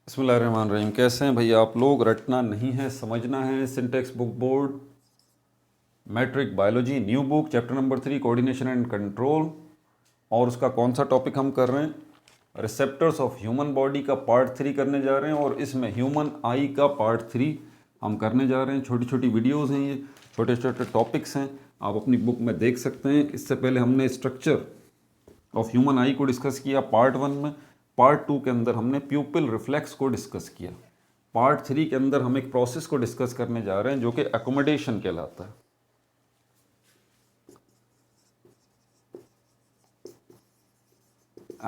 बिस्मिल्लाहिर्रहमानिर्रहीम। कैसे हैं भैया आप लोग? रटना नहीं है, समझना है। Syntax book board, matric biology, new book, chapter number 3, coordination and control. और उसका कौन सा टॉपिक हम कर रहे हैं? रिसेप्टर्स ऑफ ह्यूमन बॉडी का पार्ट 3 करने जा रहे हैं, और इसमें ह्यूमन आई का पार्ट 3 हम करने जा रहे हैं। छोटी छोटी वीडियोज़ हैं, ये छोटे छोटे टॉपिक्स हैं, आप अपनी बुक में देख सकते हैं। इससे पहले हमने स्ट्रक्चर ऑफ ह्यूमन आई को डिस्कस किया पार्ट 1 में। पार्ट 2 के अंदर हमने प्यूपिल रिफ्लेक्स को डिस्कस किया। पार्ट 3 के अंदर हम एक प्रोसेस को डिस्कस करने जा रहे हैं जो कि एकोमोडेशन कहलाता है।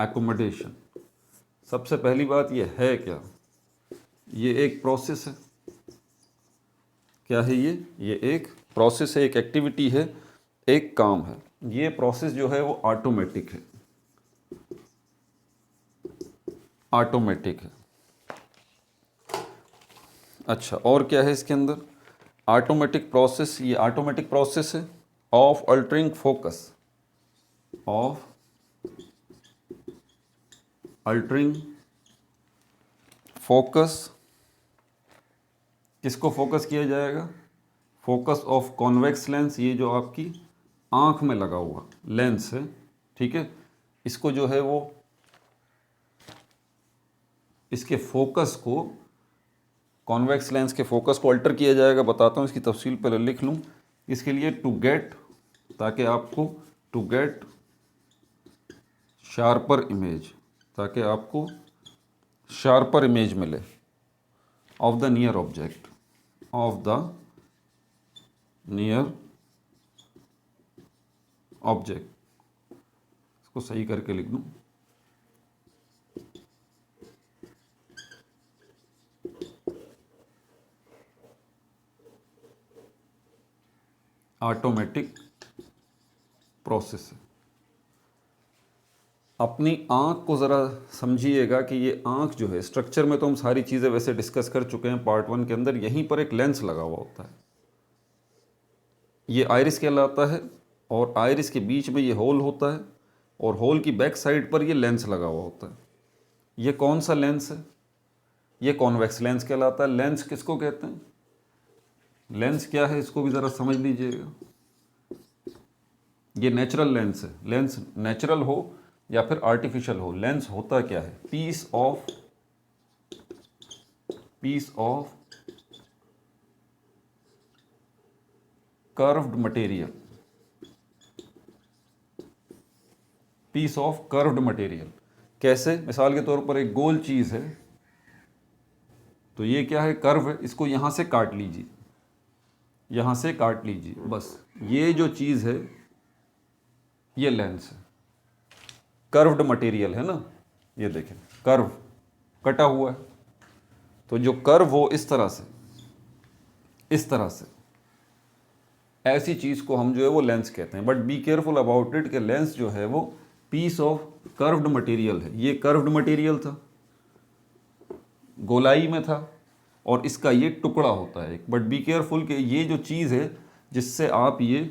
एकोमोडेशन, सबसे पहली बात ये है क्या? ये एक प्रोसेस है। क्या है ये एक प्रोसेस है, एक एक्टिविटी है, एक काम है। ये प्रोसेस जो है वो ऑटोमेटिक है, ऑटोमेटिक है। अच्छा, और क्या है इसके अंदर? ऑटोमेटिक प्रोसेस, ये ऑटोमेटिक प्रोसेस है of altering focus, of altering focus. किसको फोकस किया जाएगा? फोकस ऑफ कॉन्वेक्स लेंस, ये जो आपकी आंख में लगा हुआ लेंस है, ठीक है, इसको जो है वो, इसके फोकस को, कॉन्वेक्स लेंस के फोकस को अल्टर किया जाएगा। बताता हूँ, इसकी तफसील पहले लिख लूँ। इसके लिए टू गेट, ताकि आपको टू गेट शार्पर इमेज, ताकि आपको शार्पर इमेज मिले of the near object, of the near object. इसको सही करके लिख दूँ। ऑटोमेटिक प्रोसेस है। अपनी आँख को ज़रा समझिएगा कि ये आँख जो है, स्ट्रक्चर में तो हम सारी चीज़ें वैसे डिस्कस कर चुके हैं पार्ट 1 के अंदर। यहीं पर एक लेंस लगा हुआ होता है, ये आइरिस कहलाता है, और आइरिस के बीच में ये होल होता है, और होल की बैक साइड पर ये लेंस लगा हुआ होता है। ये कौन सा लेंस है? ये कॉन्वेक्स लेंस कहलाता है। लेंस किसको कहते हैं? लेंस क्या है, इसको भी ज़रा समझ लीजिएगा। ये नेचुरल लेंस है। लेंस नेचुरल हो या फिर आर्टिफिशियल हो, लेंस होता क्या है? Piece of curved material, piece of curved material. कैसे? मिसाल के तौर पर एक गोल चीज़ है, तो ये क्या है? कर्व है। इसको यहाँ से काट लीजिए, यहाँ से काट लीजिए, बस ये जो चीज़ है ये लेंस है। कर्व्ड मटेरियल है ना, ये देखें, कर्व कटा हुआ है, तो जो कर्व हो इस तरह से, इस तरह से, ऐसी चीज़ को हम जो है वो लेंस कहते हैं। But be careful about it कि लेंस जो है वो पीस ऑफ कर्व्ड मटेरियल है। ये कर्व्ड मटेरियल था, गोलाई में था, और इसका ये टुकड़ा होता है। बट बी केयरफुल कि ये जो चीज़ है जिससे आप ये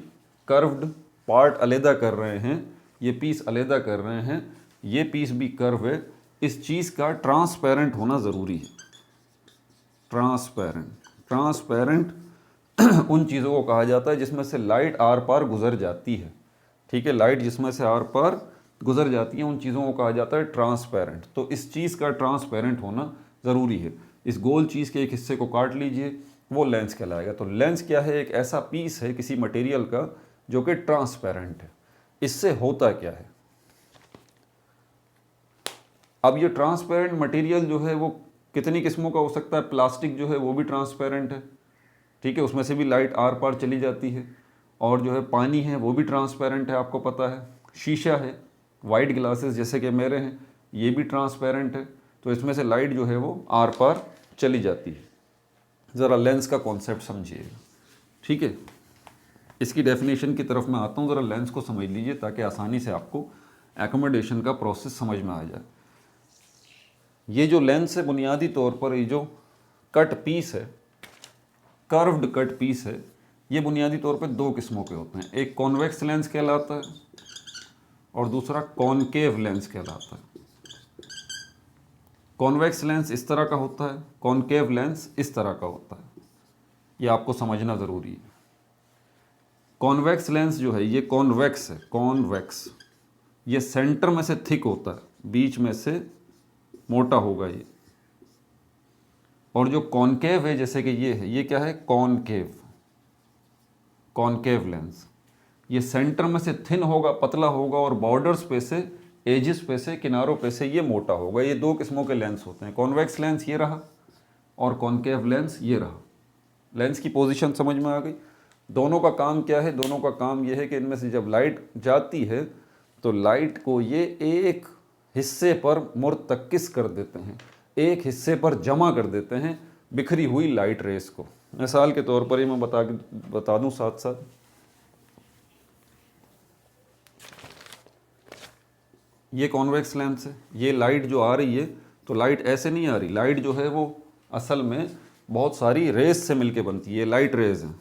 कर्व्ड पार्ट अलहदा कर रहे हैं, ये पीस अलहदा कर रहे हैं, ये पीस भी कर्व है। इस चीज़ का ट्रांसपेरेंट होना ज़रूरी है। ट्रांसपेरेंट उन चीज़ों को कहा जाता है जिसमें से लाइट आर पार गुजर जाती है, ठीक है। लाइट जिसमें से आर पार गुजर जाती है, उन चीज़ों को कहा जाता है ट्रांसपेरेंट। तो इस चीज़ का ट्रांसपेरेंट होना ज़रूरी है। इस गोल चीज़ के एक हिस्से को काट लीजिए, वो लेंस कहलाएगा। तो लेंस क्या है? एक ऐसा पीस है किसी मटेरियल का जो कि ट्रांसपेरेंट है। इससे होता क्या है? अब ये ट्रांसपेरेंट मटेरियल जो है वो कितनी किस्मों का हो सकता है? प्लास्टिक जो है वो भी ट्रांसपेरेंट है, ठीक है, उसमें से भी लाइट आर पार चली जाती है। और जो है पानी है वो भी ट्रांसपेरेंट है, आपको पता है। शीशा है, वाइट ग्लासेस जैसे कि मेरे हैं, ये भी ट्रांसपेरेंट है, तो इसमें से लाइट जो है वो आर पार चली जाती है। ज़रा लेंस का कॉन्सेप्ट समझिएगा, ठीक है। इसकी डेफिनेशन की तरफ मैं आता हूँ, ज़रा लेंस को समझ लीजिए ताकि आसानी से आपको एकोमोडेशन का प्रोसेस समझ में आ जाए। ये जो लेंस है, बुनियादी तौर पर ये जो कट पीस है, कर्व्ड कट पीस है, ये बुनियादी तौर पे दो किस्मों के होते हैं। एक कॉन्वेक्स लेंस कहलाता है और दूसरा कॉनकेव लेंस कहलाता है। कॉन्वेक्स लेंस इस तरह का होता है, कॉनकेव लेंस इस तरह का होता है, ये आपको समझना ज़रूरी है। कॉन्वेक्स लेंस जो है ये कॉन्वेक्स है, कॉन्वेक्स, ये सेंटर में से थिक होता है, बीच में से मोटा होगा ये। और जो कॉनकेव है जैसे कि ये है, ये क्या है, कॉनकेव, कॉनकेव लेंस, ये सेंटर में से थिन होगा, पतला होगा, और बॉर्डर्स पे से, एजिस पे से, किनारों पे से ये मोटा होगा। ये दो किस्मों के लेंस होते हैं, कॉन्वेक्स लेंस ये रहा और कॉनकेव लेंस ये रहा। लेंस की पोजीशन समझ में आ गई। दोनों का काम क्या है, दोनों का काम ये है कि इनमें से जब लाइट जाती है तो लाइट को ये एक हिस्से पर मुर्तकिस कर देते हैं, एक हिस्से पर जमा कर देते हैं बिखरी हुई लाइट रेस को। मिसाल के तौर पर ये मैं बता दूं साथ साथ, ये कॉन्वेक्स लेंस है, ये लाइट जो आ रही है तो लाइट ऐसे नहीं आ रही, लाइट जो है वो असल में बहुत सारी रेस से मिलके बनती है। ये लाइट रेज हैं,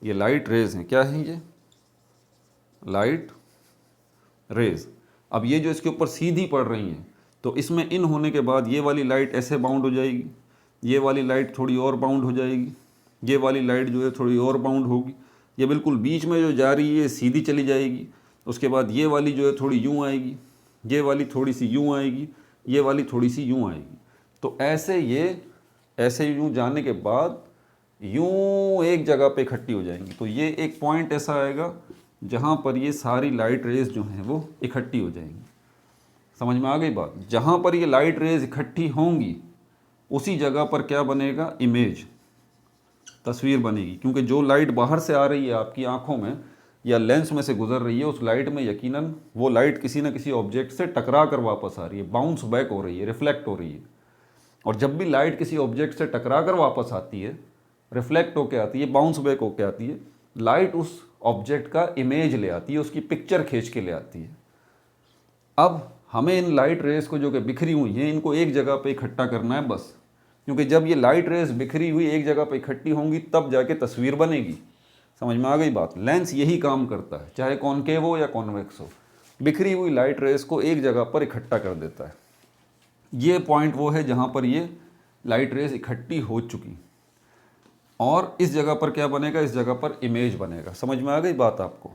ये लाइट रेज हैं, क्या है ये, लाइट रेज। अब ये जो इसके ऊपर सीधी पड़ रही हैं तो इसमें इन होने के बाद ये वाली लाइट ऐसे बाउंड हो जाएगी, ये वाली लाइट थोड़ी और बाउंड हो जाएगी, ये वाली लाइट जो है थोड़ी और बाउंड होगी, ये बिल्कुल बीच में जो जा रही है सीधी चली जाएगी। उसके बाद ये वाली जो है थोड़ी यूँ आएगी, ये वाली थोड़ी सी यूँ आएगी, ये वाली थोड़ी सी यूँ आएगी। तो ऐसे ये ऐसे यूँ जाने के बाद यूँ एक जगह पे इकट्ठी हो जाएंगी। तो ये एक पॉइंट ऐसा आएगा जहाँ पर ये सारी लाइट रेज जो हैं वो इकट्ठी हो जाएंगी। समझ में आ गई बात। जहाँ पर ये लाइट रेज इकट्ठी होंगी उसी जगह पर क्या बनेगा, इमेज, तस्वीर बनेगी। क्योंकि जो लाइट बाहर से आ रही है आपकी आंखों में या लेंस में से गुजर रही है, उस लाइट में यकीनन वो लाइट किसी न किसी ऑब्जेक्ट से टकरा कर वापस आ रही है, बाउंस बैक हो रही है, रिफ्लेक्ट हो रही है। और जब भी लाइट किसी ऑब्जेक्ट से टकरा कर वापस आती है, रिफ्लेक्ट होकर आती है, बाउंस बैक होकर आती है, लाइट उस ऑब्जेक्ट का इमेज ले आती है, उसकी पिक्चर खींच के ले आती है। अब हमें इन लाइट रेस को जो कि बिखरी हुई हैं इनको एक जगह पे इकट्ठा करना है बस। क्योंकि जब ये लाइट रेस बिखरी हुई एक जगह पे इकट्ठी होंगी तब जाके तस्वीर बनेगी। समझ में आ गई बात। लेंस यही काम करता है, चाहे कॉनकेव हो या कॉन्वेक्स हो, बिखरी हुई लाइट रेस को एक जगह पर इकट्ठा कर देता है। ये पॉइंट वो है जहाँ पर ये लाइट रेस इकट्ठी हो चुकी, और इस जगह पर क्या बनेगा, इस जगह पर इमेज बनेगा। समझ में आ गई बात आपको।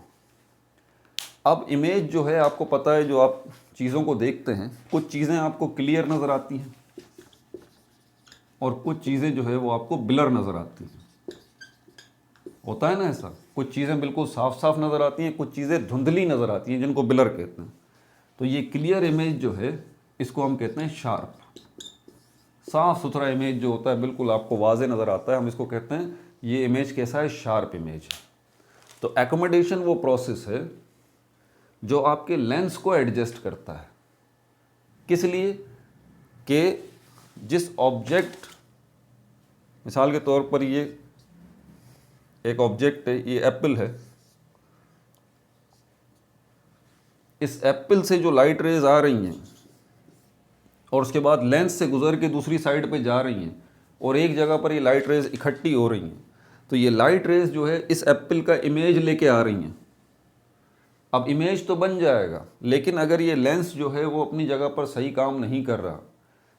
अब इमेज जो है आपको पता है, जो आप चीज़ों को देखते हैं, कुछ चीज़ें आपको क्लियर नज़र आती हैं और कुछ चीज़ें जो है वो आपको ब्लर नज़र आती हैं। होता है ना ऐसा, कुछ चीज़ें बिल्कुल साफ साफ नज़र आती हैं, कुछ चीज़ें धुंधली नज़र आती हैं जिनको ब्लर कहते हैं। तो ये क्लियर इमेज जो है इसको हम कहते हैं शार्प। साफ सुथरा इमेज जो होता है बिल्कुल आपको वाजे नज़र आता है, हम इसको कहते हैं ये इमेज कैसा है, शार्प इमेज। तो एकोमोडेशन वो प्रोसेस है जो आपके लेंस को एडजस्ट करता है। किस लिए, कि जिस ऑब्जेक्ट, मिसाल के तौर पर ये एक ऑब्जेक्ट है, ये एप्पल है, इस एप्पल से जो लाइट रेज आ रही हैं और उसके बाद लेंस से गुजर के दूसरी साइड पे जा रही हैं और एक जगह पर ये लाइट रेज इकट्ठी हो रही हैं, तो ये लाइट रेज जो है इस एप्पल का इमेज लेके आ रही हैं। अब इमेज तो बन जाएगा, लेकिन अगर ये लेंस जो है वो अपनी जगह पर सही काम नहीं कर रहा,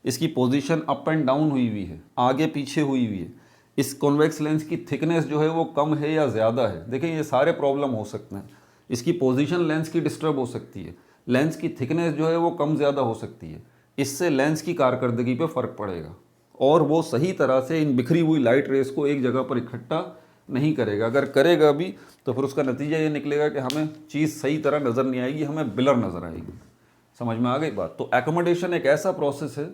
इसकी पोजीशन अप एंड डाउन हुई हुई है, आगे पीछे हुई हुई है, इस कॉन्वेक्स लेंस की थिकनेस जो है वो कम है या ज़्यादा है, देखिए ये सारे प्रॉब्लम हो सकते हैं। इसकी पोजीशन लेंस की डिस्टर्ब हो सकती है, लेंस की थिकनेस जो है वो कम ज़्यादा हो सकती है, इससे लेंस की कारकर्दगी पे फ़र्क पड़ेगा और वो सही तरह से इन बिखरी हुई लाइट रेस को एक जगह पर इकट्ठा नहीं करेगा। अगर करेगा भी तो फिर उसका नतीजा ये निकलेगा कि हमें चीज़ सही तरह नज़र नहीं आएगी, हमें ब्लर नज़र आएगी। समझ में आ गई बात। तो एकोमोडेशन एक ऐसा प्रोसेस है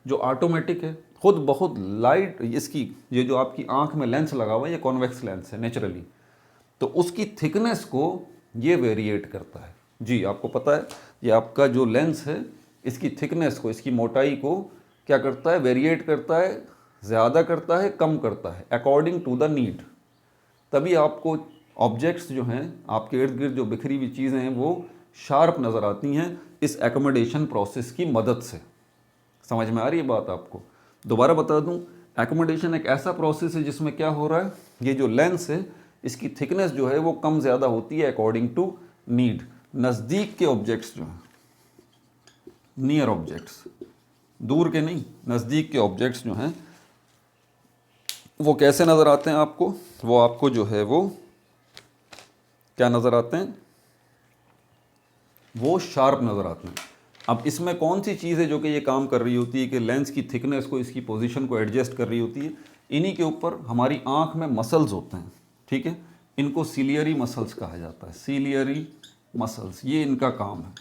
जो ऑटोमेटिक है, खुद बहुत लाइट, इसकी ये जो आपकी आंख में लेंस लगा हुआ है ये कॉन्वेक्स लेंस है नेचुरली, तो उसकी थिकनेस को ये वेरिएट करता है। जी आपको पता है, ये आपका जो लेंस है इसकी थिकनेस को, इसकी मोटाई को क्या करता है, वेरिएट करता है, ज़्यादा करता है, कम करता है, अकॉर्डिंग टू द नीड। तभी आपको ऑब्जेक्ट्स जो हैं आपके इर्द गिर्द जो बिखरी हुई चीज़ें हैं वो शार्प नज़र आती हैं इस एकोमोडेशन प्रोसेस की मदद से। समझ में आ रही है बात आपको। दोबारा बता दूं, एकोमोडेशन एक ऐसा प्रोसेस है जिसमें क्या हो रहा है, ये जो लेंस है इसकी थिकनेस जो है वो कम ज़्यादा होती है अकॉर्डिंग टू नीड। नज़दीक के ऑब्जेक्ट्स जो हैं, नियर ऑब्जेक्ट्स, दूर के नहीं, नज़दीक के ऑब्जेक्ट्स जो हैं वो कैसे नज़र आते हैं आपको, वो आपको जो है वो क्या नज़र आते हैं, वो शार्प नज़र आते हैं। अब इसमें कौन सी चीज़ है जो कि ये काम कर रही होती है कि लेंस की थिकनेस को, इसकी पोजीशन को एडजस्ट कर रही होती है। इन्हीं के ऊपर हमारी आँख में मसल्स होते हैं, ठीक है, इनको सीलियरी मसल्स कहा जाता है। सीलियरी मसल्स, ये इनका काम है।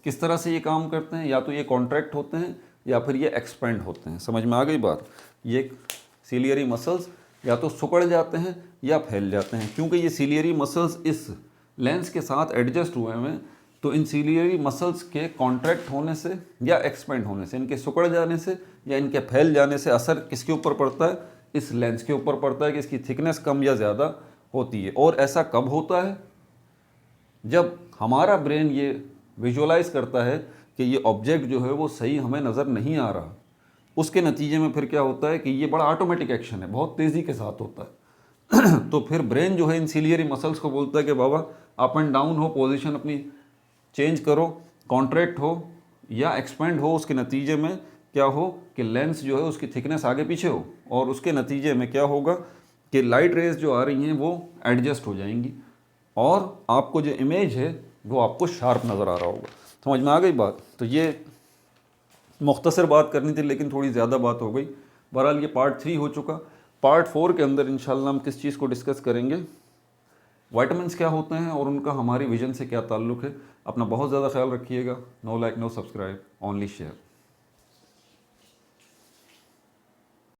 किस तरह से ये काम करते हैं, या तो ये कॉन्ट्रैक्ट होते हैं या फिर ये एक्सपेंड होते हैं। समझ में आ गई बात। ये सीलियरी मसल्स या तो सिकुड़ जाते हैं या फैल जाते हैं। क्योंकि ये सीलियरी मसल्स इस लेंस के साथ एडजस्ट हुए हैं, तो इन सीलियरी मसल्स के कॉन्ट्रैक्ट होने से या एक्सपेंड होने से, इनके सिकुड़ जाने से या इनके फैल जाने से असर किसके ऊपर पड़ता है, इस लेंस के ऊपर पड़ता है कि इसकी थिकनेस कम या ज़्यादा होती है। और ऐसा कब होता है, जब हमारा ब्रेन ये विजुअलाइज करता है कि ये ऑब्जेक्ट जो है वो सही हमें नज़र नहीं आ रहा। उसके नतीजे में फिर क्या होता है कि ये बड़ा ऑटोमेटिक एक्शन है, बहुत तेज़ी के साथ होता है। तो फिर ब्रेन जो है इन सीलियरी मसल्स को बोलता है कि बाबा अप एंड डाउन हो, पोजीशन अपनी चेंज करो, कॉन्ट्रैक्ट हो या एक्सपेंड हो। उसके नतीजे में क्या हो कि लेंस जो है उसकी थिकनेस आगे पीछे हो, और उसके नतीजे में क्या होगा कि लाइट रेज जो आ रही हैं वो एडजस्ट हो जाएंगी और आपको जो इमेज है वो आपको शार्प नज़र आ रहा होगा। समझ में आ गई बात। तो ये मुख्तसर बात करनी थी, लेकिन थोड़ी ज़्यादा बात हो गई। बहरहाल ये पार्ट 3 हो चुका। पार्ट 4 के अंदर इंशाल्लाह हम किस चीज़ को डिस्कस करेंगे, विटामिन्स क्या होते हैं और उनका हमारी विजन से क्या ताल्लुक़ है। अपना बहुत ज़्यादा ख्याल रखिएगा। No like no subscribe, only share.